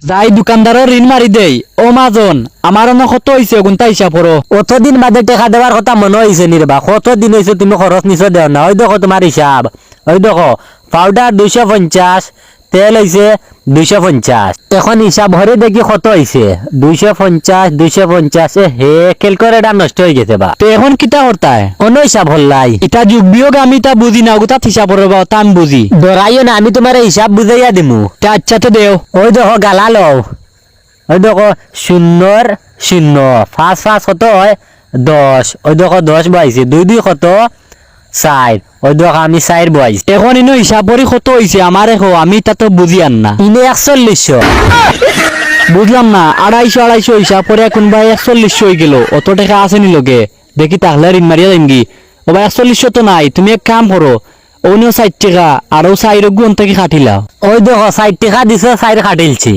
যাই দোকানদারের ঋণ মারি দেই ও মাজন আমার অন্য কত হয়েছে গুনতা হিসাব করো। অতদিন বাদে টাকা দেওয়ার কথা মনে হয়েছে নির্বা, কতদিন হয়েছে তুমি খরচ নিছো দেও না। ওই দেখো তোমার হিসাব, ওই দেখো পাউডার 250, তেল হয়েছে 250। এখন হিসাব হরে দেখি কত হয়েছে 250 হে ক্যালকুলেটর নষ্ট হয়ে গেছে বা। তো এখন কিতা করতায় অন্য হিসাব হল্লাই ইটা যুগ বিয়োগ আমি তা বুঝি না ওগুতা হিসাব করবো তা আমি বুঝি। ডরাইও না, আমি তোমার হিসাব বুঝাইয়া দিমু। তা আচ্ছা তো দেও। ওই দেখো গালা লও, ওই দেখো 0 0 5 5 কত হয় 10, ওই দেখো 10 বয়াইছে 2 2 কত 4, ওই দেখো আমি 4 বয়াইছি। এখন ইনো হিসাব করি কত হয়েছে আমার এখন আমি তা তো বুঝি আর না। ইনে 4100। বুঝলাম না 250 হিসাব করে কোনবা 41 হয়ে গেল, অত টাকা আসেনি লোকে দেখি তাহলে ঋণ মারিয়া যাইম কি। ও ভাই 41 তো নাই, তুমি এক কাম করো অন্য 60 টাকা আরো 4 গুণ থেকে কাটিলাও। ওই দেখো 60 টাকা দিছো 4 কাটিলছি।